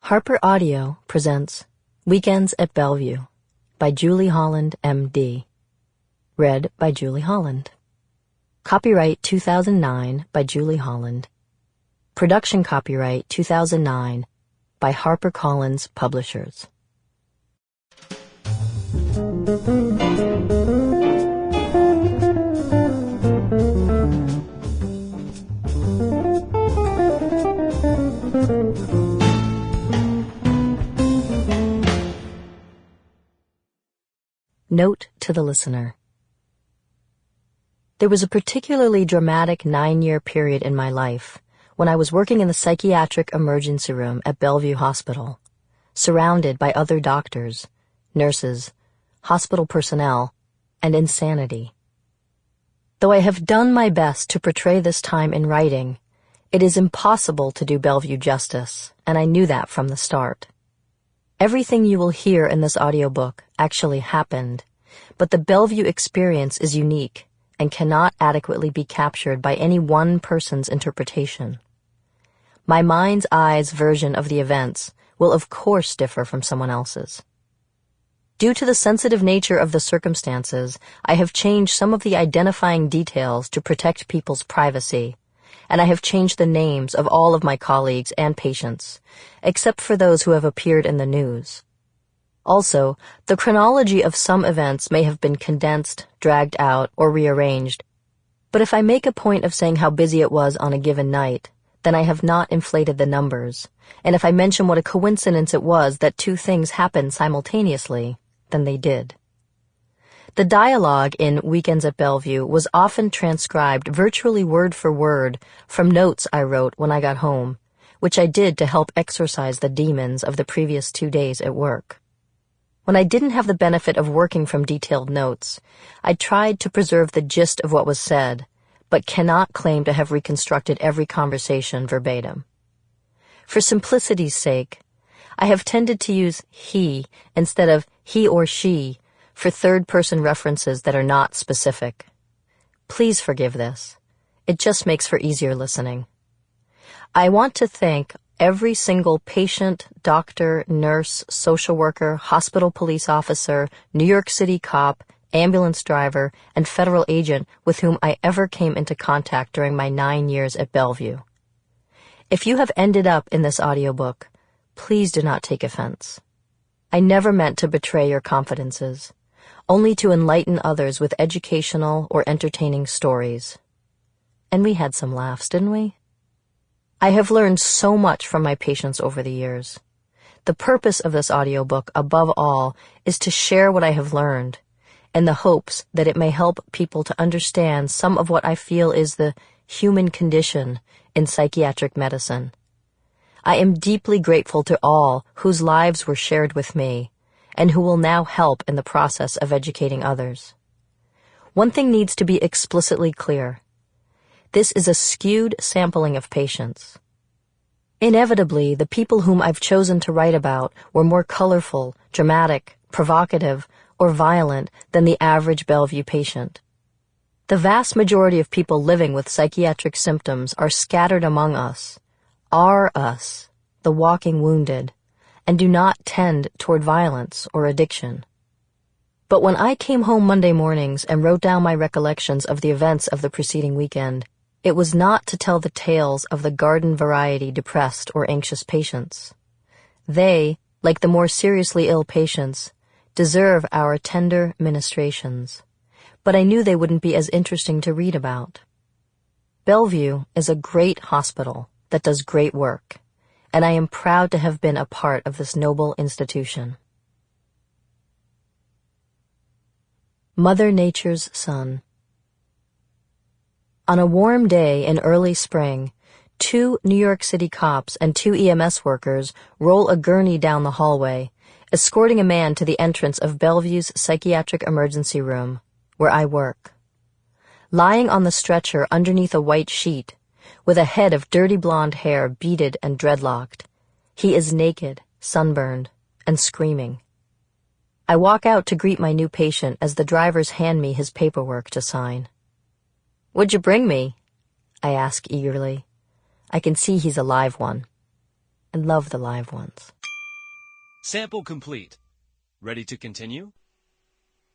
Harper Audio presents Weekends at Bellevue by Julie Holland, M.D. Read by Julie Holland. Copyright 2009 by Julie Holland. Production copyright 2009 by HarperCollins Publishers. Note to the listener. There was a particularly dramatic 9-year period in my life when I was working in the psychiatric emergency room at Bellevue Hospital, surrounded by other doctors, nurses, hospital personnel, and insanity. Though I have done my best to portray this time in writing, it is impossible to do Bellevue justice, and I knew that from the start. Everything you will hear in this audiobook actually happened, but the Bellevue experience is unique and cannot adequately be captured by any one person's interpretation. My mind's eye's version of the events will of course differ from someone else's. Due to the sensitive nature of the circumstances, I have changed some of the identifying details to protect people's privacy, and I have changed the names of all of my colleagues and patients, except for those who have appeared in the news. Also, the chronology of some events may have been condensed, dragged out, or rearranged, but if I make a point of saying how busy it was on a given night, then I have not inflated the numbers, and if I mention what a coincidence it was that two things happened simultaneously, then they did. The dialogue in Weekends at Bellevue was often transcribed virtually word for word from notes I wrote when I got home, which I did to help exorcise the demons of the previous 2 days at work. When I didn't have the benefit of working from detailed notes, I tried to preserve the gist of what was said, but cannot claim to have reconstructed every conversation verbatim. For simplicity's sake, I have tended to use he instead of he or she for third-person references that are not specific. Please forgive this. It just makes for easier listening. I want to thank every single patient, doctor, nurse, social worker, hospital police officer, New York City cop, ambulance driver, and federal agent with whom I ever came into contact during my 9 years at Bellevue. If you have ended up in this audiobook, please do not take offense. I never meant to betray your confidences, only to enlighten others with educational or entertaining stories. And we had some laughs, didn't we? I have learned so much from my patients over the years. The purpose of this audiobook, above all, is to share what I have learned, in the hopes that it may help people to understand some of what I feel is the human condition in psychiatric medicine. I am deeply grateful to all whose lives were shared with me, and who will now help in the process of educating others. One thing needs to be explicitly clear. This is a skewed sampling of patients. Inevitably, the people whom I've chosen to write about were more colorful, dramatic, provocative, or violent than the average Bellevue patient. The vast majority of people living with psychiatric symptoms are scattered among us, the walking wounded, and do not tend toward violence or addiction. But when I came home Monday mornings and wrote down my recollections of the events of the preceding weekend, it was not to tell the tales of the garden variety depressed or anxious patients. They, like the more seriously ill patients, deserve our tender ministrations, but I knew they wouldn't be as interesting to read about. Bellevue is a great hospital that does great work, and I am proud to have been a part of this noble institution. Mother Nature's Son. On a warm day in early spring, 2 New York City cops and 2 EMS workers roll a gurney down the hallway, escorting a man to the entrance of Bellevue's psychiatric emergency room, where I work. Lying on the stretcher underneath a white sheet, with a head of dirty blonde hair beaded and dreadlocked, he is naked, sunburned, and screaming. I walk out to greet my new patient as the drivers hand me his paperwork to sign. "What'd you bring me?" I ask eagerly. I can see he's a live one. I love the live ones. Sample complete. Ready to continue?